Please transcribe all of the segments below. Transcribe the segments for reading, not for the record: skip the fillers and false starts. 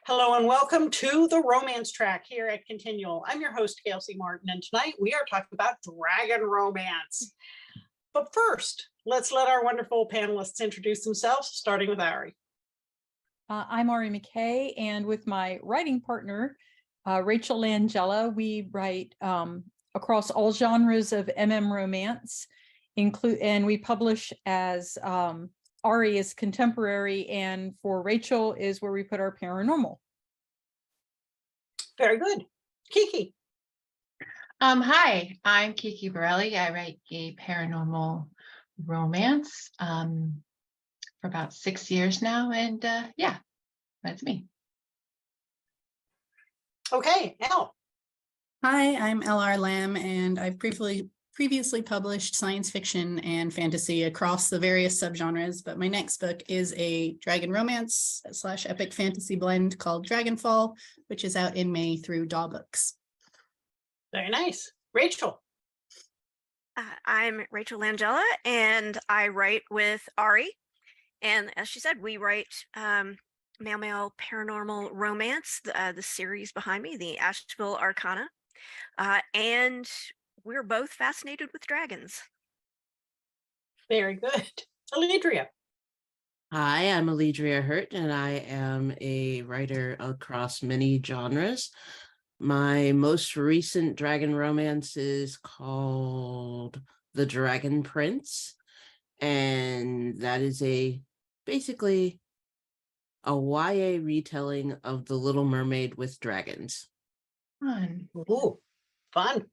Hello and welcome to the romance track here at ConTinual. I'm your host, Gail C. Martin, and tonight we are talking about dragon romance. But first, let's let our wonderful panelists introduce themselves, starting with Ari. I'm McKay, and with my writing partner, Rachel Langella, we write across all genres of romance, and we publish as Ari is contemporary, and for Rachel is where we put our paranormal. Very good. Kiki. Hi, I'm Kiki Burrelli. I write gay paranormal romance for about 6 years now, and yeah, that's me. Okay, Elle. Hi, I'm LR Lamb, and I've previously published science fiction and fantasy across the various subgenres, but my next book is a dragon romance / epic fantasy blend called Dragonfall, which is out in May through Daw Books. Very nice. Rachel. I'm Rachel Langella, and I write with Ari. And as she said, we write male paranormal romance, the series behind me, the Asheville Arcana. And we're both fascinated with dragons. Very good. Alledria. Hi, I'm Alledria Hurt, and I am a writer across many genres. My most recent dragon romance is called The Dragon Prince, and that is basically a YA retelling of The Little Mermaid with dragons. Fun. Ooh, fun.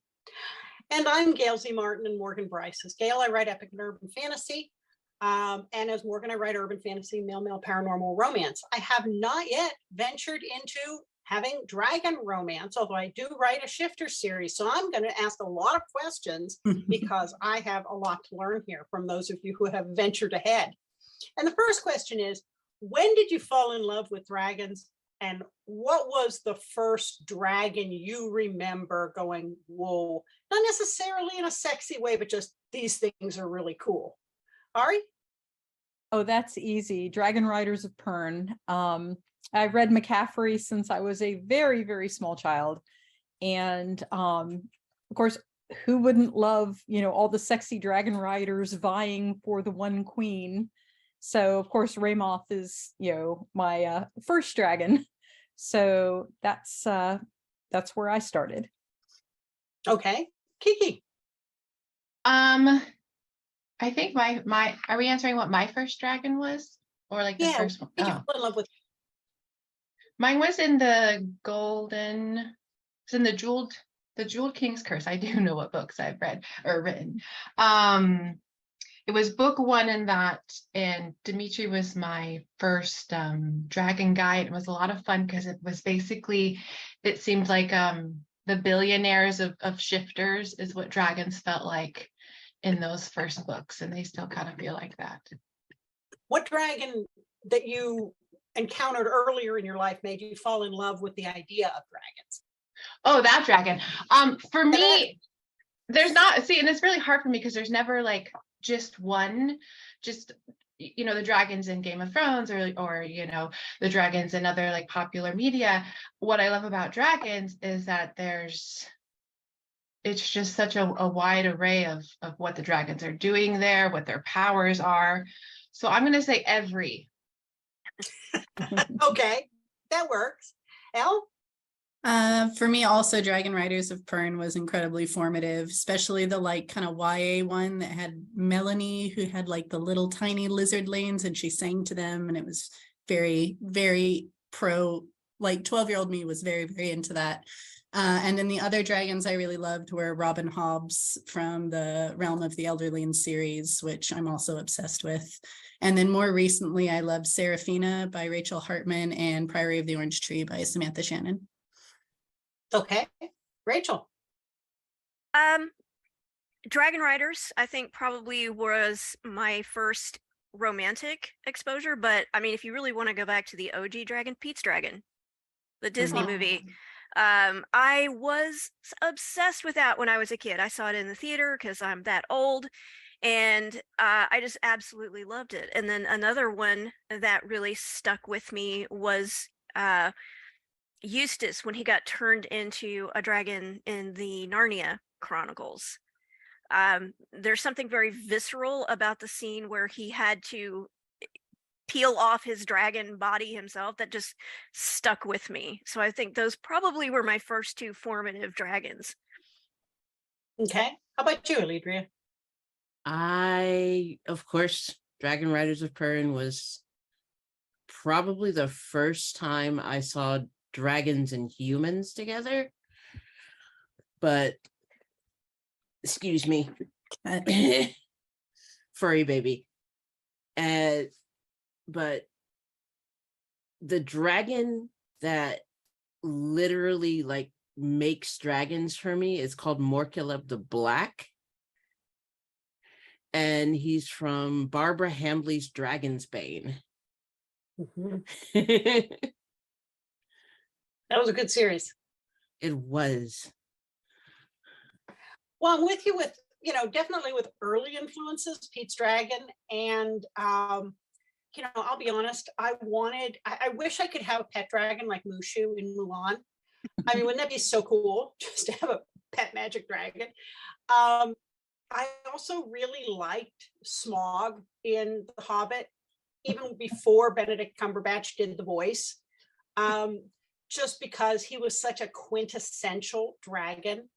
And I'm Gail Z. Martin and Morgan Bryce. As Gail, I write epic and urban fantasy. And as Morgan, I write urban fantasy, male paranormal romance. I have not yet ventured into having dragon romance, although I do write a shifter series. So I'm going to ask a lot of questions because I have a lot to learn here from those of you who have ventured ahead. And the first question is, when did you fall in love with dragons? And what was the first dragon you remember going, whoa, not necessarily in a sexy way, but just these things are really cool? Ari? Oh, that's easy. Dragon Riders of Pern. I've read McCaffrey since I was a very, very small child. And of course, who wouldn't love, all the sexy dragon riders vying for the one queen? So of course, Ramoth is, my first dragon. So that's where I started. Okay. Kiki. I think my are we answering what my first dragon was, or like the first one? Did you fall in love with? Mine was in the Jeweled King's Curse. I do know what books I've read or written. It was book one in that, and Dimitri was my first dragon guide. It was a lot of fun because it was basically, it seemed like the billionaires of shifters is what dragons felt like in those first books, and they still kind of feel like that. What dragon that you encountered earlier in your life made you fall in love with the idea of dragons? Oh, that dragon. For me, there's not, see, and it's really hard for me because there's never like just one, just the dragons in Game of Thrones or the dragons in other like popular media. What I love about dragons is that it's just such a wide array of what the dragons are doing there, what their powers are. So I'm going to say every. Okay, that works. Elle? For me, also, Dragon Riders of Pern was incredibly formative, especially the kind of YA one that had Melanie, who had like the little tiny lizard lanes, and she sang to them, and it was very, very 12-year-old me was very, very into that. And then the other dragons I really loved were Robin Hobbs from the Realm of the Elderling series, which I'm also obsessed with. And then more recently, I loved Seraphina by Rachel Hartman and Priory of the Orange Tree by Samantha Shannon. Okay. Rachel. Dragon Riders, I think, probably was my first romantic exposure. But I mean, if you really want to go back to the OG dragon, Pete's Dragon, the Disney movie, I was obsessed with that when I was a kid. I saw it in the theater because I'm that old. And I just absolutely loved it. And then another one that really stuck with me was Eustace when he got turned into a dragon in the Narnia Chronicles. There's something very visceral about the scene where he had to peel off his dragon body himself that just stuck with me. So I think those probably were my first two formative dragons. Okay. How about you, Alledria? Of course, Dragon Riders of Pern was probably the first time I saw dragons and humans together. But, excuse me, furry baby. But the dragon that literally like makes dragons for me is called Morculeb the Black. And he's from Barbara Hambly's Dragon's Bane. Mhm. That was a good series. It was. Well, I'm with you with, definitely with early influences, Pete's Dragon. And, I'll be honest, I wish I could have a pet dragon like Mushu in Mulan. I mean, wouldn't that be so cool just to have a pet magic dragon? I also really liked Smaug in The Hobbit, even before Benedict Cumberbatch did the voice, just because he was such a quintessential dragon.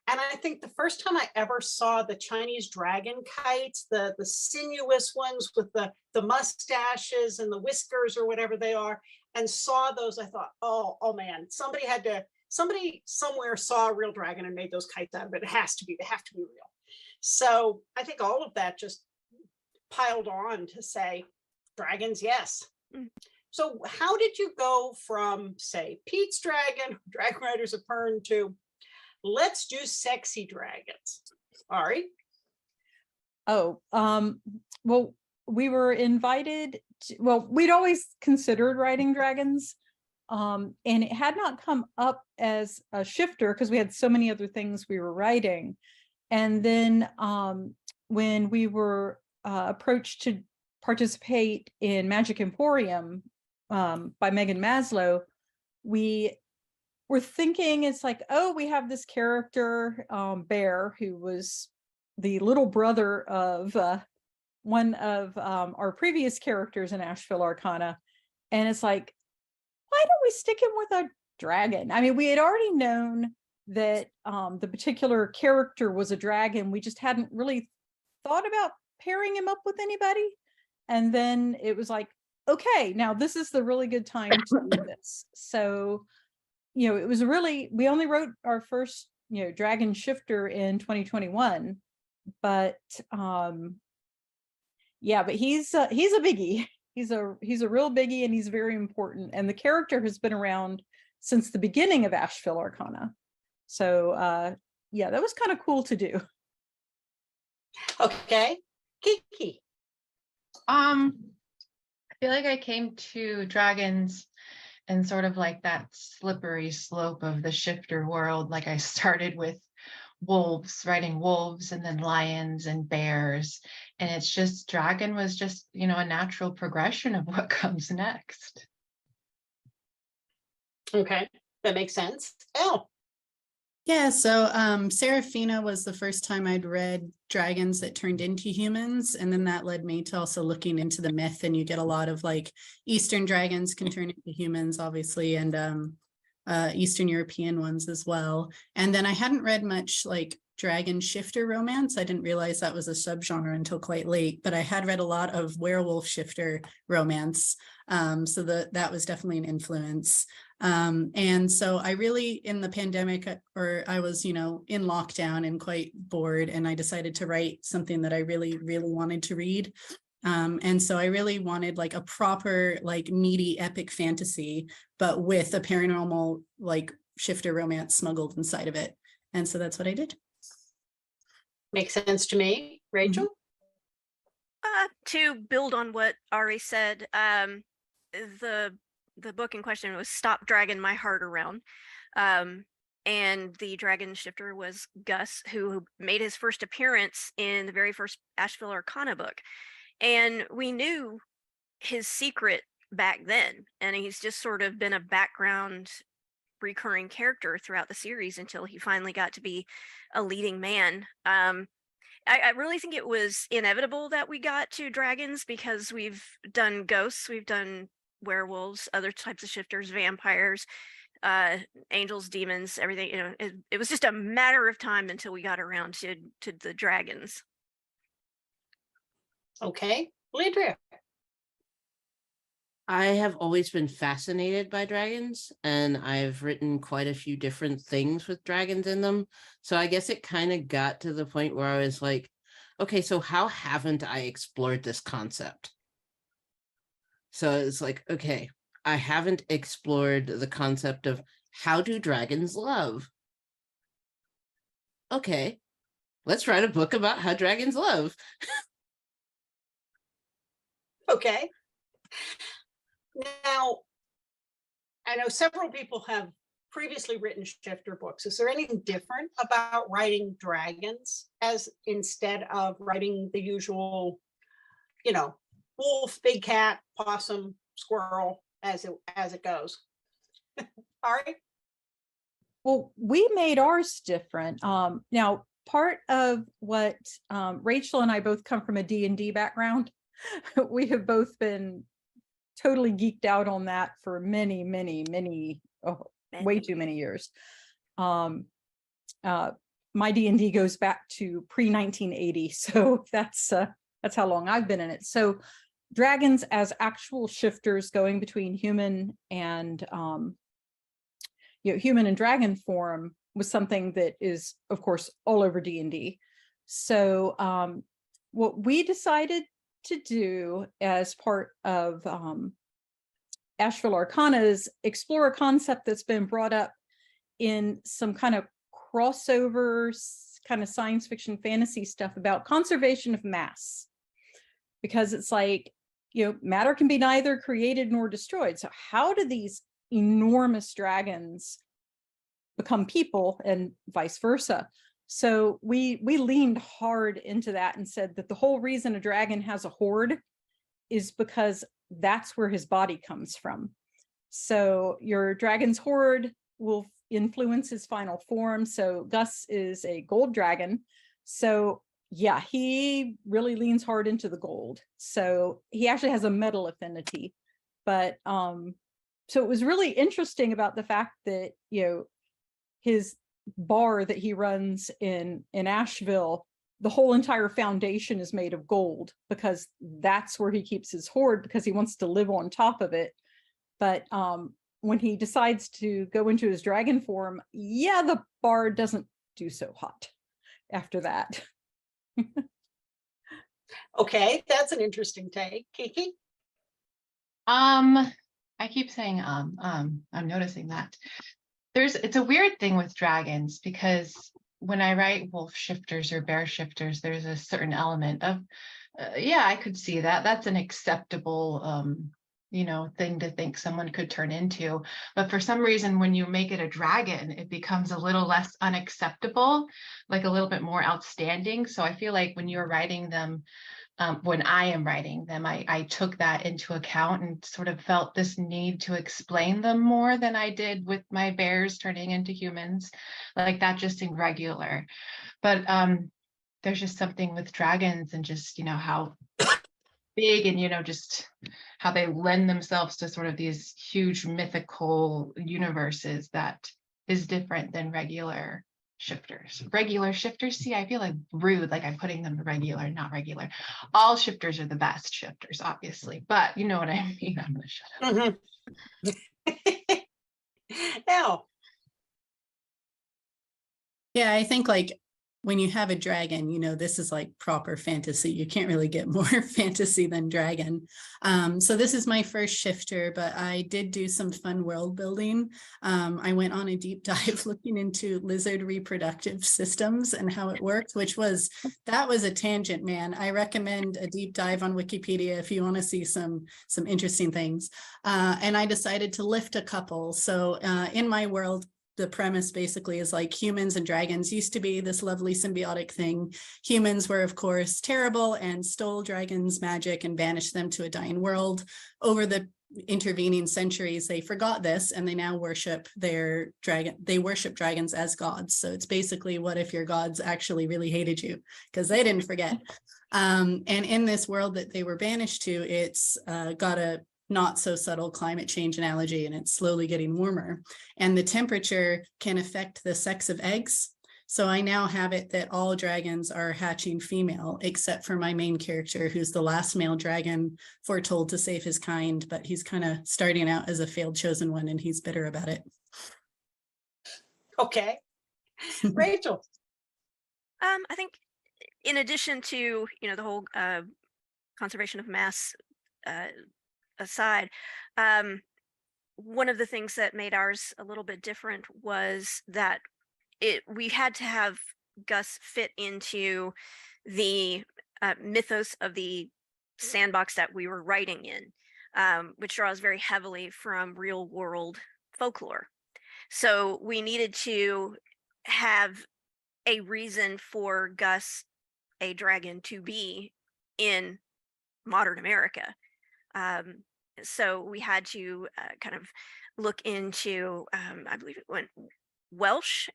And I think the first time I ever saw the Chinese dragon kites, the sinuous ones with the mustaches and the whiskers or whatever they are, and saw those, I thought, oh man, somebody somewhere saw a real dragon and made those kites out of it. They have to be real. So I think all of that just piled on to say dragons, yes. So how did you go from, say, Pete's Dragon, Dragon Riders of Pern, to let's do sexy dragons? Ari? Oh, well, we were invited we'd always considered writing dragons. And it had not come up as a shifter because we had so many other things we were writing. And then when we were approached to participate in Magic Emporium by Megan Maslow, we were thinking it's like, oh, we have this character, Bear, who was the little brother of one of our previous characters in Asheville Arcana. And it's like, why don't we stick him with a dragon? I mean, we had already known that the particular character was a dragon. We just hadn't really thought about pairing him up with anybody. And then it was like, okay, now this is the really good time to do this. So, it was we only wrote our first, dragon shifter in 2021, but yeah, but he's a biggie. He's a real biggie, and he's very important. And the character has been around since the beginning of Asheville Arcana. So yeah, that was kind of cool to do. Okay. Kiki? I feel like I came to dragons and sort of like that slippery slope of the shifter world. Like I started with wolves, writing wolves, and then lions and bears. And it's just, dragon was just, a natural progression of what comes next. Okay, that makes sense. Elle? Yeah, so Seraphina was the first time I'd read dragons that turned into humans, and then that led me to also looking into the myth, and you get a lot of like Eastern dragons can turn into humans, obviously, and Eastern European ones as well. And then I hadn't read much like dragon shifter romance. I didn't realize that was a subgenre until quite late, but I had read a lot of werewolf shifter romance, so that was definitely an influence. And so I really, in the pandemic, I was, in lockdown and quite bored, and I decided to write something that I really, really wanted to read. And so I really wanted like a proper, like meaty epic fantasy, but with a paranormal, like shifter romance smuggled inside of it. And so that's what I did. Makes sense to me. Rachel? To build on what Ari said, the book in question was Stop Dragging My Heart Around. And the dragon shifter was Gus, who made his first appearance in the very first Asheville Arcana book. And we knew his secret back then, and he's just sort of been a background recurring character throughout the series until he finally got to be a leading man. I really think it was inevitable that we got to dragons because we've done ghosts, we've done werewolves, other types of shifters, vampires, angels, demons, everything. You know, it was just a matter of time until we got around to the dragons. Okay, Alledria. I have always been fascinated by dragons, and I've written quite a few different things with dragons in them. So I guess it kind of got to the point where I was like, okay, so how haven't I explored this concept? So it's like, okay, I haven't explored the concept of how do dragons love? Okay, let's write a book about how dragons love. Okay. Now, I know several people have previously written shifter books. Is there anything different about writing dragons as instead of writing the usual, you know, wolf, big cat, possum, squirrel, as it goes? All right. Well, we made ours different. Now, part of what Rachel and I both come from a D&D background. We have both been totally geeked out on that for many, way too many years. My D&D goes back to pre-1980, so that's how long I've been in it. So dragons as actual shifters going between human and human and dragon form was something that is, of course, all over D&D. So what we decided to do as part of Asheville Arcana is explore a concept that's been brought up in some kind of crossover kind of science fiction fantasy stuff about conservation of mass, because it's like, matter can be neither created nor destroyed. So how do these enormous dragons become people and vice versa? So we leaned hard into that and said that the whole reason a dragon has a horde is because that's where his body comes from. So your dragon's horde will influence his final form. So Gus is a gold dragon. So yeah, he really leans hard into the gold. So he actually has a metal affinity. But so it was really interesting about the fact that, his bar that he runs in Asheville, the whole entire foundation is made of gold because that's where he keeps his hoard because he wants to live on top of it. But when he decides to go into his dragon form, yeah, the bar doesn't do so hot after that. Okay, that's an interesting take. Kiki? I keep saying I'm noticing that. It's a weird thing with dragons because when I write wolf shifters or bear shifters, there's a certain element of, yeah, I could see that. That's an acceptable, thing to think someone could turn into. But for some reason, when you make it a dragon, it becomes a little less unacceptable, like a little bit more outstanding. So I feel like when you're writing them, when I am writing them, I took that into account and sort of felt this need to explain them more than I did with my bears turning into humans. Like that just seemed regular. But there's just something with dragons and just, how big and, just how they lend themselves to sort of these huge mythical universes that is different than regular shifters. See, I feel like rude, like I'm putting them regular, not regular. All shifters are the best shifters, obviously, but you know what I mean. I'm gonna shut up. Now, Yeah, I think like when you have a dragon, this is like proper fantasy. You can't really get more fantasy than dragon. So this is my first shifter, but I did do some fun world building. I went on a deep dive looking into lizard reproductive systems and how it works, that was a tangent, man. I recommend a deep dive on Wikipedia if you want to see some interesting things. And I decided to lift a couple. So in my world, the premise basically is like humans and dragons used to be this lovely symbiotic thing. Humans were, of course, terrible and stole dragons' magic and banished them to a dying world. Over the intervening centuries, they forgot this and they now worship their dragon. They worship dragons as gods. So it's basically, what if your gods actually really hated you? Because they didn't forget. And in this world that they were banished to, it's got a not so subtle climate change analogy, and it's slowly getting warmer. And the temperature can affect the sex of eggs. So I now have it that all dragons are hatching female, except for my main character, who's the last male dragon foretold to save his kind, but he's kind of starting out as a failed chosen one, and he's bitter about it. Okay. Rachel. I think in addition to, the whole conservation of mass aside, one of the things that made ours a little bit different was that we had to have Gus fit into the mythos of the sandbox that we were writing in, which draws very heavily from real world folklore. So we needed to have a reason for Gus, a dragon, to be in modern America. So we had to kind of look into, I believe it went Welsh.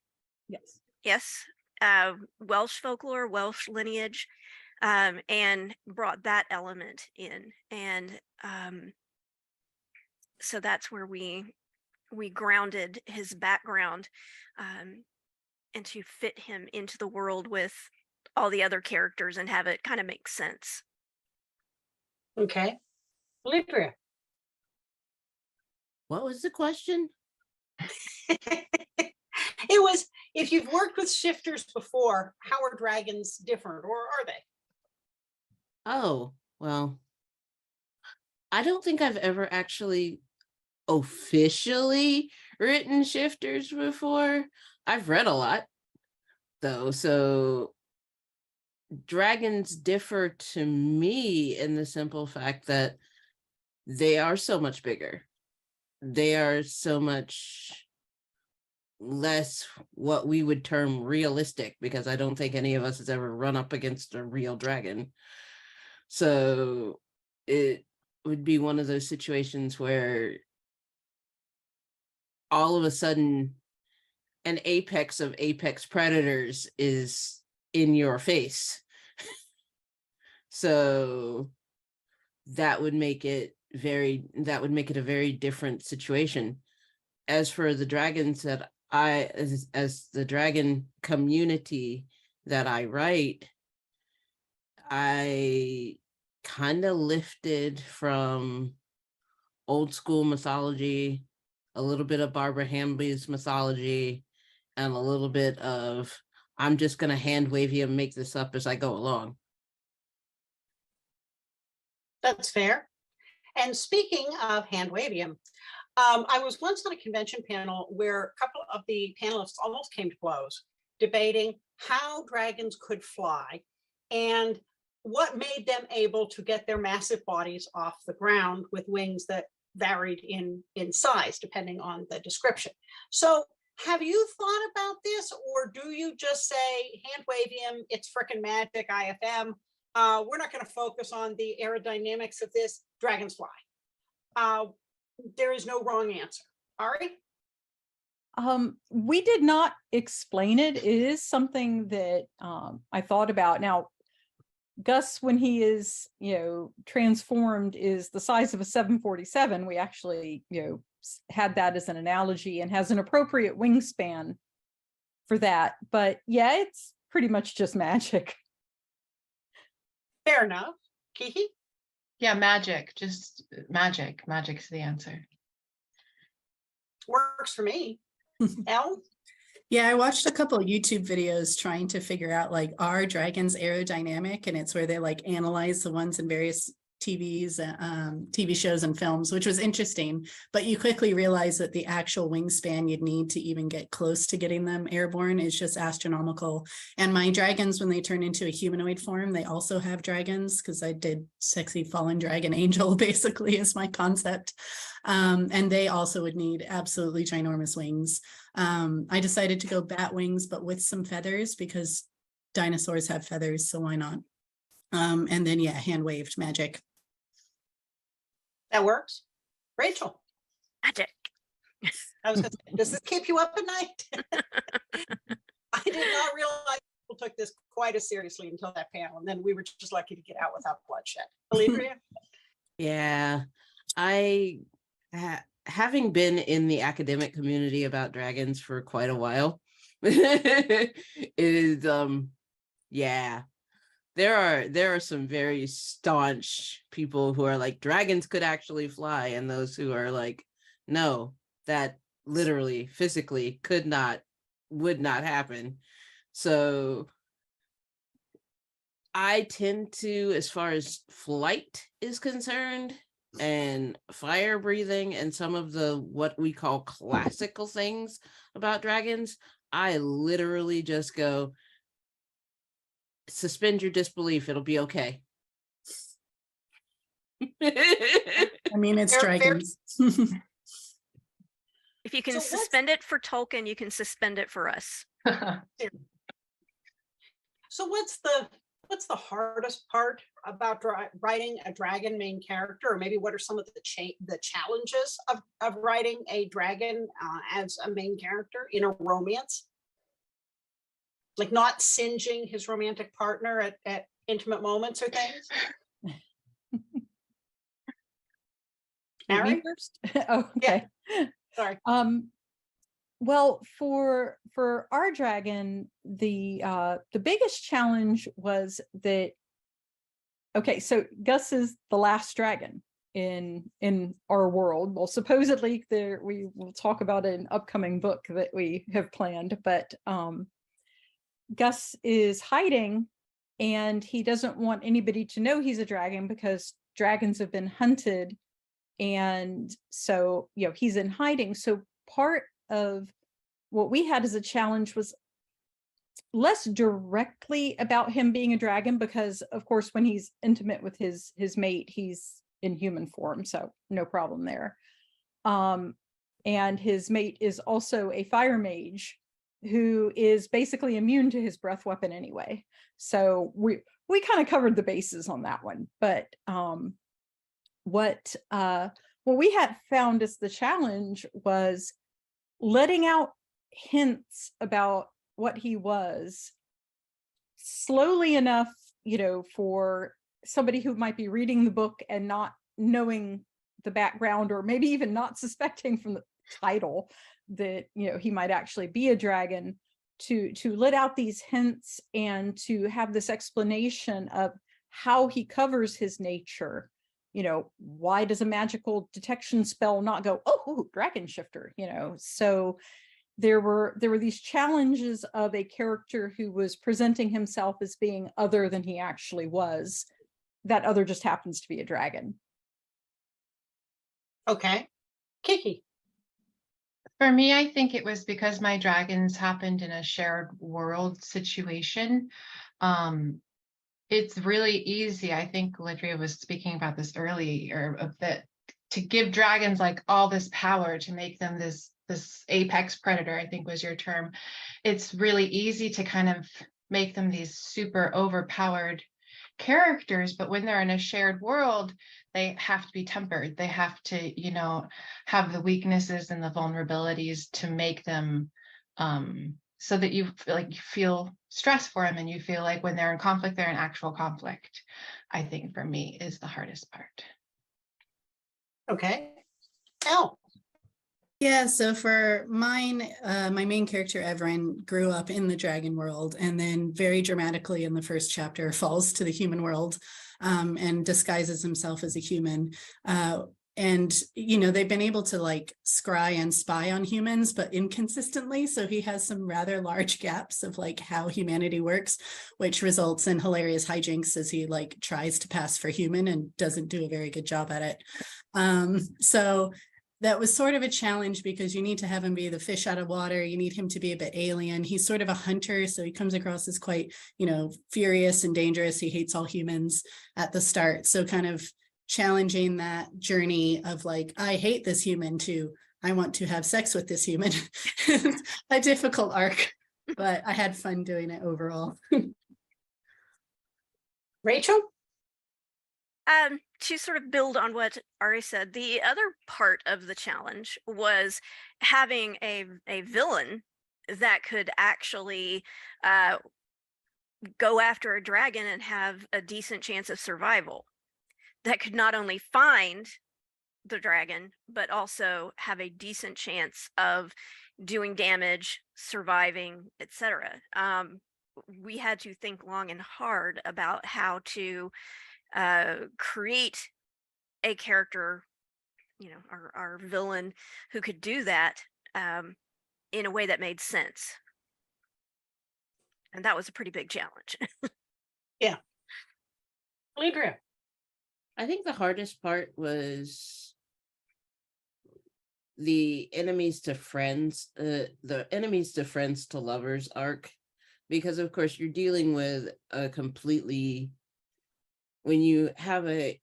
Yes. Welsh folklore, Welsh lineage, and brought that element in. And so that's where we grounded his background, and to fit him into the world with all the other characters and have it kind of make sense. Okay. Alledria. What was the question? It was, if you've worked with shifters before, how are dragons different, or are they? Oh, well, I don't think I've ever actually officially written shifters before. I've read a lot, though, so dragons differ to me in the simple fact that they are so much bigger. They are so much less what we would term realistic, because I don't think any of us has ever run up against a real dragon. So it would be one of those situations where all of a sudden an apex of apex predators is in your face. So that would make it a very different situation. As for the dragons that as the dragon community that I write, I kind of lifted from old school mythology, a little bit of Barbara Hamby's mythology, and a little bit of, I'm just going to hand wave you and make this up as I go along. That's fair. And speaking of hand wavium, I was once on a convention panel where a couple of the panelists almost came to blows, debating how dragons could fly and what made them able to get their massive bodies off the ground with wings that varied in size, depending on the description. So have you thought about this, or do you just say, hand wavium, it's frickin' magic, IFM? We're not going to focus on the aerodynamics of this, dragons fly. There is no wrong answer. Ari? We did not explain it. It is something that I thought about. Now, Gus, when he is, transformed, is the size of a 747. We actually, had that as an analogy and has an appropriate wingspan for that. But yeah, it's pretty much just magic. Fair enough. Kiki? Yeah, magic, just magic. Magic's the answer. Works for me. Elle? Yeah, I watched a couple of YouTube videos trying to figure out, like, are dragons aerodynamic? And it's where they analyze the ones in various TV shows and films, which was interesting. But you quickly realize that the actual wingspan you'd need to even get close to getting them airborne is just astronomical. And my dragons, when they turn into a humanoid form, they also have dragons, because I did sexy fallen dragon angel, basically, is my concept. And they also would need absolutely ginormous wings. I decided to go bat wings, but with some feathers, because dinosaurs have feathers, so why not? And then, yeah, hand waved magic. That works. Rachel, Magic. I was gonna say, does this keep you up at night? I did not realize people took this quite as seriously until that panel, and then we were just lucky to get out without bloodshed. Alledria? Yeah, I having been in the academic community about dragons for quite a while, is yeah, there are some very staunch people who are like dragons could actually fly, and those who are like, no, that literally physically would not happen. So I tend to, as far as flight is concerned and fire breathing and some of the what we call classical things about dragons, I literally just go, suspend your disbelief, it'll be okay. I mean, it's Fair- dragons. If you can So what's- suspend it for Tolkien, you can suspend it for us. So what's the hardest part about writing a dragon main character, or maybe what are some of the challenges of writing a dragon as a main character in a romance? Like not singeing his romantic partner at intimate moments or things. Me Harry? first? Oh, okay. Sorry. Well, for our dragon, the biggest challenge was that, okay, so Gus is the last dragon in our world. Well, supposedly we will talk about an upcoming book that we have planned, but Gus is hiding, and he doesn't want anybody to know he's a dragon because dragons have been hunted. And so, he's in hiding. So part of what we had as a challenge was less directly about him being a dragon, because of course, when he's intimate with his mate, he's in human form. So no problem there. And his mate is also a fire mage who is basically immune to his breath weapon anyway. So we kind of covered the bases on that one. But what we had found as the challenge was letting out hints about what he was slowly enough, for somebody who might be reading the book and not knowing the background, or maybe even not suspecting from the title that he might actually be a dragon, to let out these hints and to have this explanation of how he covers his nature. Why does a magical detection spell not go, oh, dragon shifter? So there were these challenges of a character who was presenting himself as being other than he actually was. That other just happens to be a dragon. Okay. Kiki. For me, I think it was because my dragons happened in a shared world situation. It's really easy. I think Alledria was speaking about this earlier, of that, to give dragons like all this power, to make them this apex predator, I think was your term. It's really easy to kind of make them these super overpowered characters, but when they're in a shared world, they have to be tempered. They have to, have the weaknesses and the vulnerabilities to make them so that you feel stress for them, and you feel like when they're in conflict, they're in actual conflict. I think for me is the hardest part. Okay. Elle. Yeah, so for mine, my main character, Everin, grew up in the dragon world, and then very dramatically in the first chapter falls to the human world and disguises himself as a human. And, they've been able to scry and spy on humans, but inconsistently. So he has some rather large gaps of how humanity works, which results in hilarious hijinks as he tries to pass for human and doesn't do a very good job at it. So that was sort of a challenge, because you need to have him be the fish out of water. You need him to be a bit alien. He's sort of a hunter, so he comes across as quite, furious and dangerous. He hates all humans at the start. So kind of challenging that journey of I hate this human, to I want to have sex with this human. A difficult arc, but I had fun doing it overall. Rachel. To sort of build on what Ari said, the other part of the challenge was having a villain that could actually go after a dragon and have a decent chance of survival. That could not only find the dragon, but also have a decent chance of doing damage, surviving, etc. We had to think long and hard about how to create a character, our villain, who could do that in a way that made sense. And that was a pretty big challenge. Yeah. Alledria. I think the hardest part was the enemies to friends to lovers arc, because of course you're dealing with a completely, when you have I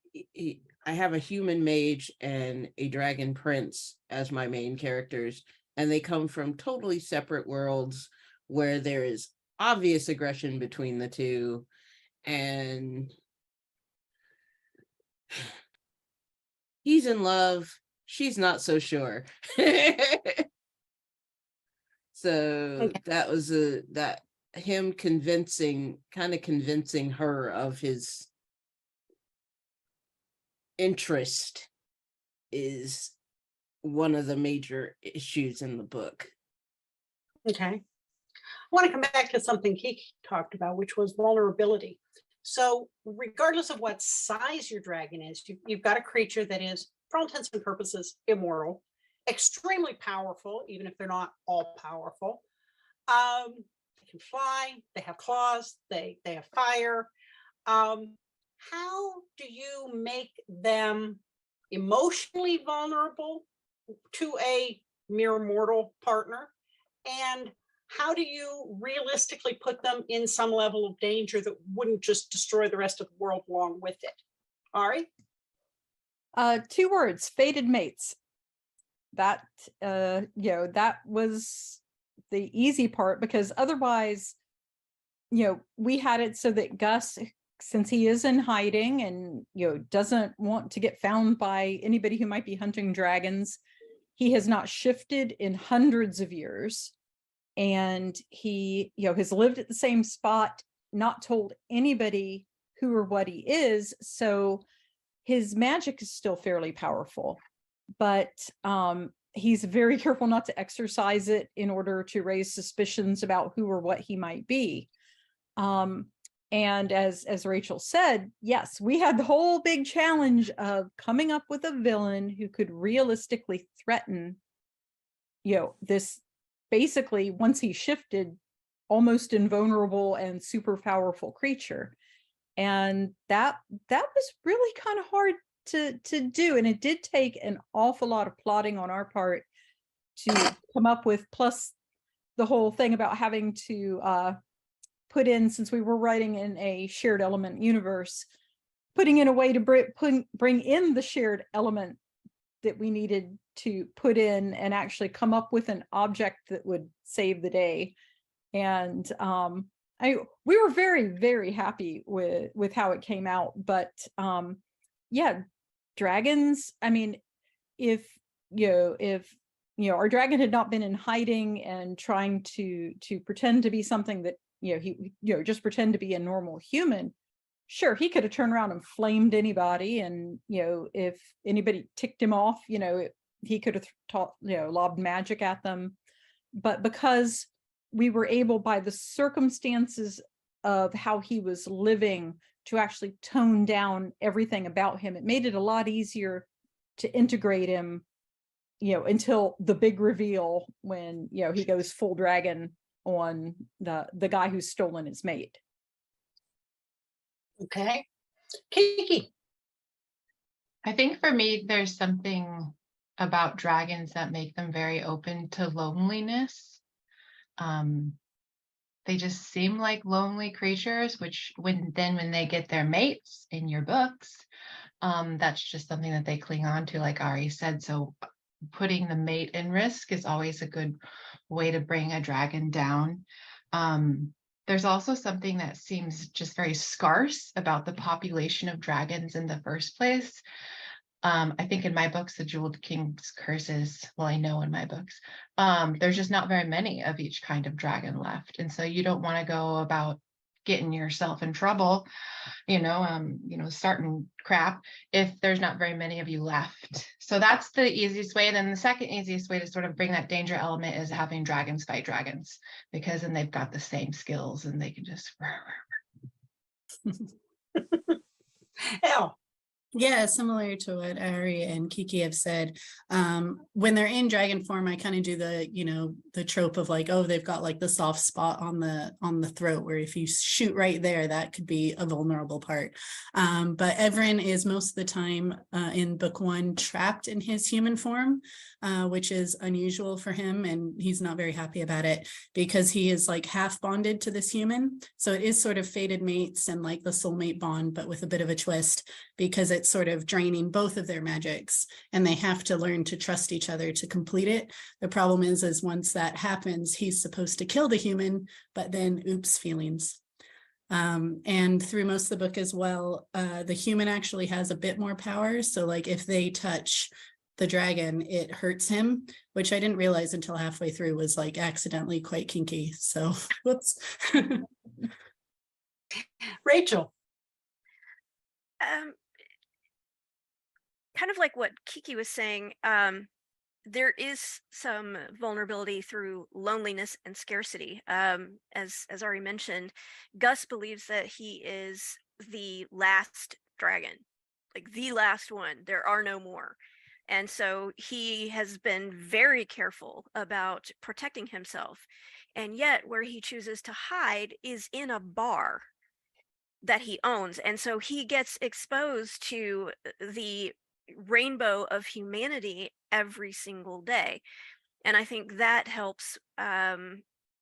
have a human mage and a dragon prince as my main characters, and they come from totally separate worlds where there is obvious aggression between the two, and he's in love, she's not so sure. So that was him convincing her of his interest is one of the major issues in the book. Okay. I want to come back to something Kiki talked about, which was vulnerability. So regardless of what size your dragon is, you've got a creature that is, for all intents and purposes, immortal, extremely powerful, even if they're not all powerful. They can fly, they have claws, they have fire. How do you make them emotionally vulnerable to a mere mortal partner? And how do you realistically put them in some level of danger that wouldn't just destroy the rest of the world along with it? Ari? 2 words, fated mates. That, that was the easy part, because otherwise, we had it so that Gus, since he is in hiding and, doesn't want to get found by anybody who might be hunting dragons, he has not shifted in hundreds of years. And he, has lived at the same spot, not told anybody who or what he is. So his magic is still fairly powerful, but he's very careful not to exercise it in order to raise suspicions about who or what he might be. And as Rachel said, yes, we had the whole big challenge of coming up with a villain who could realistically threaten, this basically, once he shifted, almost invulnerable and super powerful creature. And that was really kind of hard to do. And it did take an awful lot of plotting on our part to come up with, plus the whole thing about having to put in, since we were writing in a shared element universe, putting in a way to bring in the shared element that we needed to put in and actually come up with an object that would save the day. And we were very, very happy with how it came out. But yeah, dragons, I mean, if our dragon had not been in hiding and trying to pretend to be something that, he just pretend to be a normal human, sure, he could have turned around and flamed anybody. And, if anybody ticked him off, he could have lobbed magic at them. But because we were able, by the circumstances of how he was living, to actually tone down everything about him, it made it a lot easier to integrate him, until the big reveal when, he goes full dragon on the guy who's stolen his mate. Okay. Kiki. I think for me, there's something about dragons that make them very open to loneliness. They just seem like lonely creatures, which when they get their mates in your books, that's just something that they cling on to, like Ari said. So putting the mate in risk is always a good way to bring a dragon down. there's also something that seems just very scarce about the population of dragons in the first place. I think in my books, the Jeweled King's Curses, well, I know in my books, there's just not very many of each kind of dragon left. And so you don't want to go about getting yourself in trouble, starting crap if there's not very many of you left. So that's the easiest way. Then the second easiest way to sort of bring that danger element is having dragons fight dragons, because then they've got the same skills and they can just. Elle. Yeah, similar to what Ari and Kiki have said. When they're in dragon form, I kind of do the trope of like, oh, they've got like the soft spot on the throat, where if you shoot right there, that could be a vulnerable part. But Everin is most of the time in book 1 trapped in his human form, which is unusual for him, and he's not very happy about it because he is like half bonded to this human. So it is sort of fated mates and like the soulmate bond, but with a bit of a twist, because it's sort of draining both of their magics and they have to learn to trust each other to complete it. The problem is once that happens, he's supposed to kill the human, but then oops, feelings. And through most of the book as well, the human actually has a bit more power. So like if they touch the dragon, it hurts him, which I didn't realize until halfway through was like accidentally quite kinky. So whoops. Rachel. Kind of like what Kiki was saying, there is some vulnerability through loneliness and scarcity. As Ari mentioned, Gus believes that he is the last dragon, like the last one. There are no more. And so he has been very careful about protecting himself. And yet where he chooses to hide is in a bar that he owns. And so he gets exposed to the rainbow of humanity every single day. And I think that helps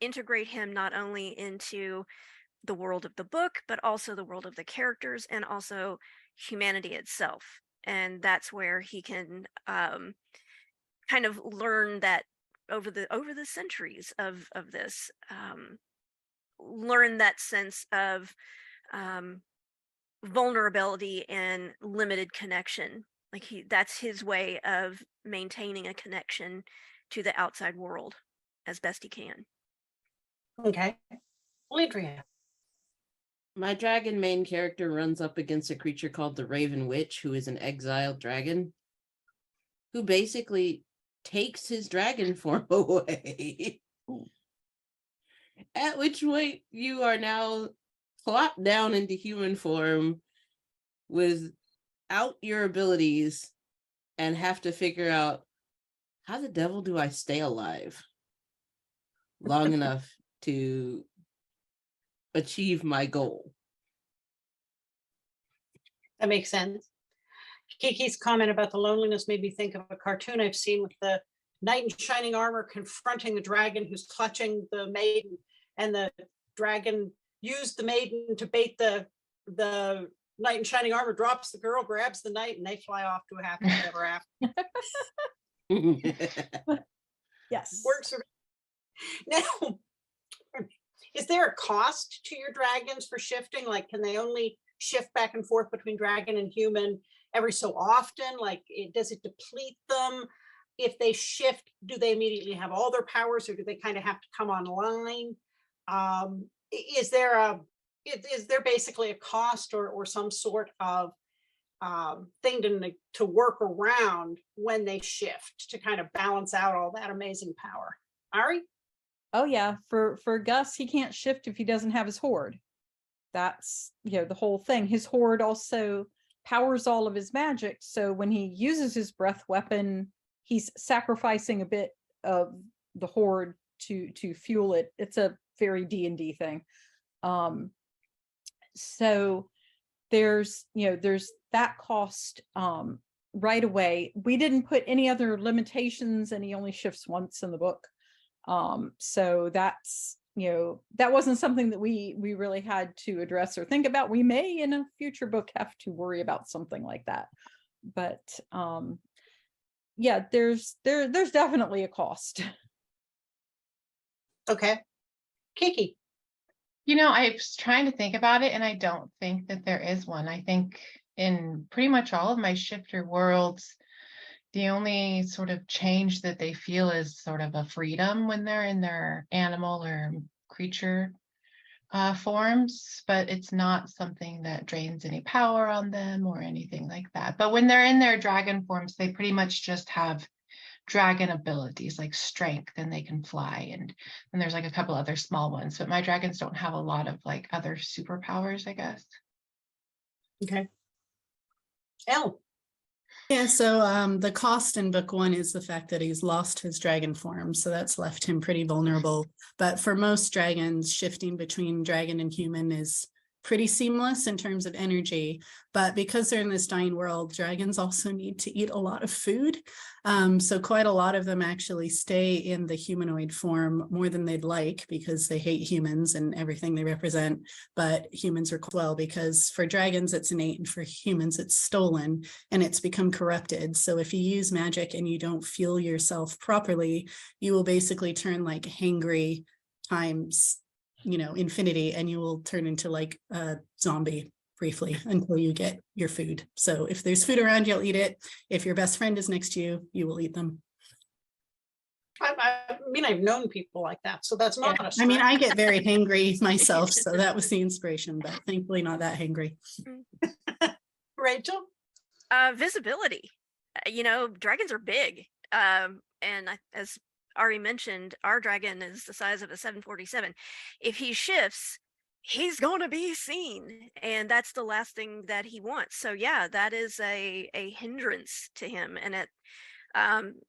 integrate him not only into the world of the book, but also the world of the characters and also humanity itself. And that's where he can kind of learn that over the centuries of this, learn that sense of vulnerability and limited connection. Like that's his way of maintaining a connection to the outside world as best he can. Okay. Alledria. My dragon main character runs up against a creature called the Raven Witch, who is an exiled dragon, who basically takes his dragon form away. At which point you are now plopped down into human form without your abilities and have to figure out, how the devil do I stay alive long enough to achieve my goal? That makes sense. Kiki's comment about the loneliness made me think of a cartoon I've seen with the knight in shining armor confronting the dragon who's clutching the maiden, and the dragon used the maiden to bait the knight in shining armor, drops the girl, grabs the knight, and they fly off to a happily ever after. Yes. Works for me. Now, is there a cost to your dragons for shifting? Like, can they only shift back and forth between dragon and human every so often? Like, does it deplete them? If they shift, do they immediately have all their powers, or do they kind of have to come online? Is there basically a cost or some sort of thing to work around when they shift to kind of balance out all that amazing power? Ari? Oh yeah, for Gus, he can't shift if he doesn't have his horde. That's, the whole thing. His horde also powers all of his magic. So when he uses his breath weapon, he's sacrificing a bit of the horde to fuel it. It's a very D&D thing. So there's that cost right away. We didn't put any other limitations, and he only shifts once in the book. So that's, that wasn't something that we really had to address or think about. We may in a future book have to worry about something like that. But yeah, there's definitely a cost. Okay. Kiki. I was trying to think about it, and I don't think that there is one. I think in pretty much all of my shifter worlds, the only sort of change that they feel is sort of a freedom when they're in their animal or creature forms, but it's not something that drains any power on them or anything like that. But when they're in their dragon forms, they pretty much just have dragon abilities like strength, and they can fly, and there's like a couple other small ones, but my dragons don't have a lot of like other superpowers, I guess. Okay. Elle. Yeah, so the cost in book 1 is the fact that he's lost his dragon form, so that's left him pretty vulnerable. But for most dragons, shifting between dragon and human is pretty seamless in terms of energy. But because they're in this dying world, dragons also need to eat a lot of food. So quite a lot of them actually stay in the humanoid form more than they'd like, because they hate humans and everything they represent. But humans are well, because for dragons it's innate, and for humans it's stolen, and it's become corrupted. So if you use magic and you don't fuel yourself properly, you will basically turn like hangry times infinity, and you will turn into like a zombie briefly until you get your food. So if there's food around, you'll eat it. If your best friend is next to you, you will eat them. I mean, I've known people like that, so that's not a I mean, I get very hangry myself, so that was the inspiration, but thankfully not that hangry. Rachel. Visibility. Dragons are big. As Ari mentioned, our dragon is the size of a 747. If he shifts, he's going to be seen, and that's the last thing that he wants. So yeah, that is a hindrance to him, and it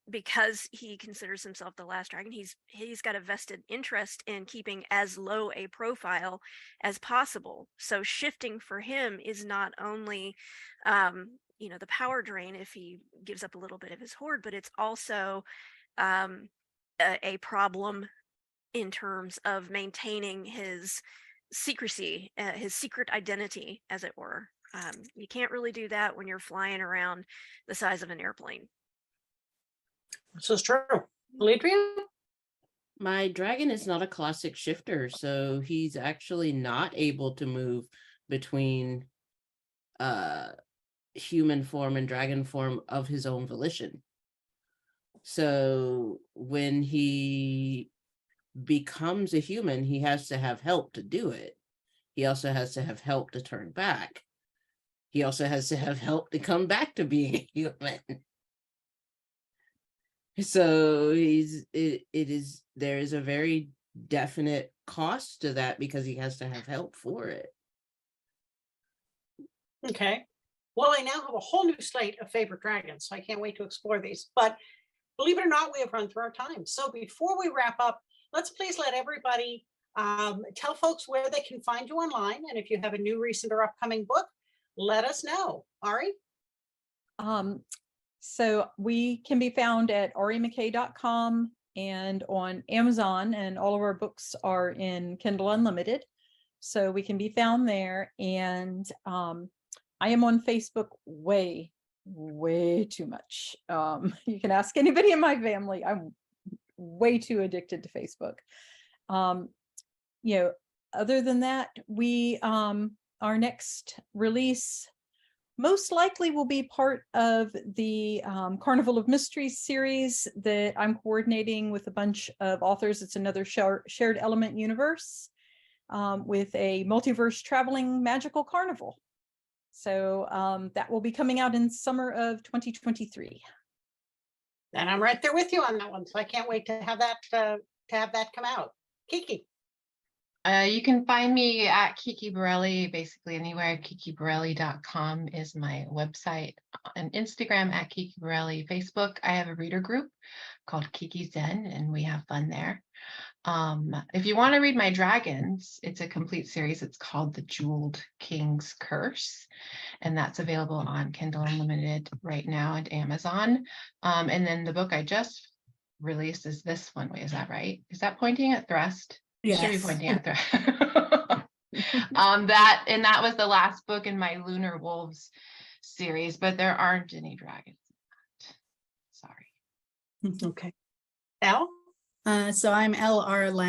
because he considers himself the last dragon, he's got a vested interest in keeping as low a profile as possible. So shifting for him is not only the power drain if he gives up a little bit of his hoard, but it's also a problem in terms of maintaining his secrecy, his secret identity, as it were. You can't really do that when you're flying around the size of an airplane. This is true. Alledria? My dragon is not a classic shifter, so he's actually not able to move between human form and dragon form of his own volition. So when he becomes a human, he has to have help to do it. He also has to have help to turn back. He also has to have help to come back to being a human. So there is a very definite cost to that, because he has to have help for it. Okay. Well, I now have a whole new slate of favorite dragons, so I can't wait to explore these. But believe it or not, we have run through our time. So before we wrap up, let's please let everybody tell folks where they can find you online. And if you have a new, recent, or upcoming book, let us know. Ari? So we can be found at arimckay.com and on Amazon, and all of our books are in Kindle Unlimited. So we can be found there. And I am on Facebook way too much. You can ask anybody in my family. I'm way too addicted to Facebook. Other than that, our next release most likely will be part of the Carnival of Mysteries series that I'm coordinating with a bunch of authors. It's another shared element universe with a multiverse traveling magical carnival. So that will be coming out in summer of 2023. And I'm right there with you on that one. So I can't wait to have that come out. Kiki. You can find me at Kiki Burrelli, basically anywhere. KikiBurrelli.com is my website, and Instagram at Kiki Burrelli. Facebook, I have a reader group called Kiki Zen, and we have fun there. If you want to read my dragons, it's a complete series. It's called The Jeweled King's Curse, and that's available on Kindle Unlimited right now at Amazon. And then the book I just released is this one. Wait, is that right? Is that pointing at Thrust? Yes. Should be pointing at Thrust. that was the last book in my Lunar Wolves series, but there aren't any dragons in that. Sorry. Okay. Elle? So I'm lrlam.co.uk.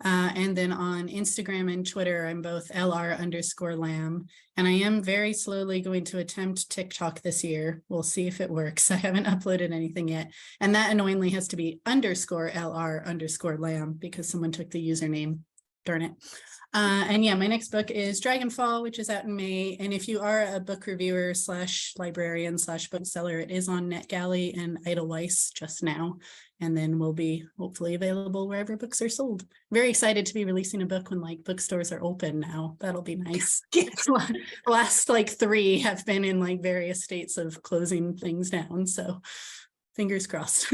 And then on Instagram and Twitter, I'm both lr_lam. And I am very slowly going to attempt TikTok this year. We'll see if it works. I haven't uploaded anything yet. And that annoyingly has to be _lr_lam because someone took the username. Darn it. And yeah, my next book is Dragonfall, which is out in May. And if you are a book reviewer / librarian / bookseller, it is on NetGalley and Edelweiss just now, and then will be hopefully available wherever books are sold. Very excited to be releasing a book when like bookstores are open now. That'll be nice. Last like 3 have been in like various states of closing things down. So fingers crossed.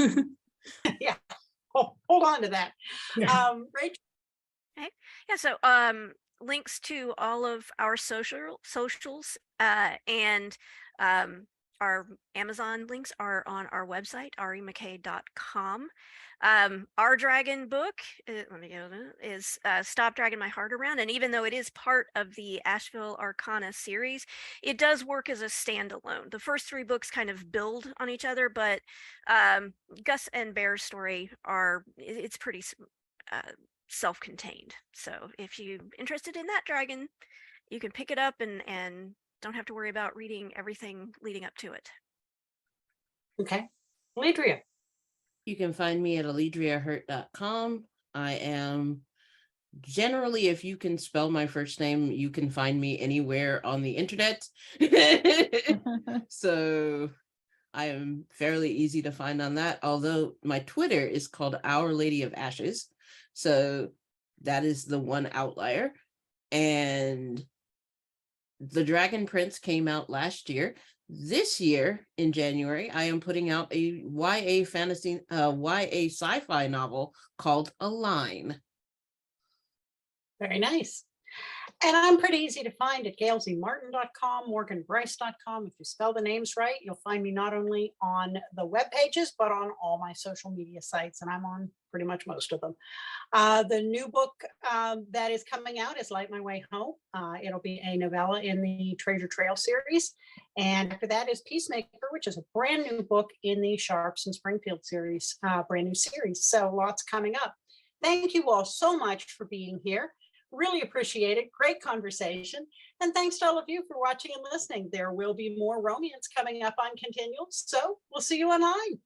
Yeah, hold on to that. Yeah. Rachel. Yeah, so links to all of our socials and our Amazon links are on our website, remckay.com. Our dragon book, let me go, is Stop Dragging My Heart Around. And even though it is part of the Asheville Arcana series, it does work as a standalone. The first 3 books kind of build on each other, but Gus and Bear's story it's pretty self-contained. So if you're interested in that dragon, you can pick it up and don't have to worry about reading everything leading up to it. Okay. Alledria. You can find me at alledriahurt.com. I am generally, if you can spell my first name, you can find me anywhere on the internet. So I am fairly easy to find on that, although my Twitter is called Our Lady of Ashes. So that is the one outlier. And The Dragon Prince came out last year. This year in January, I am putting out a YA fantasy, YA sci-fi novel called Align. Very nice. And I'm pretty easy to find at gailzmartin.com, morganbryce.com. If you spell the names right, you'll find me not only on the web pages, but on all my social media sites. And I'm on pretty much most of them. The new book that is coming out is Light My Way Home. It'll be a novella in the Treasure Trail series. And after that is Peacemaker, which is a brand new book in the Sharps and Springfield series, brand new series. So lots coming up. Thank you all so much for being here. Really appreciate it. Great conversation. And thanks to all of you for watching and listening. There will be more romance coming up on ConTinual. So we'll see you online.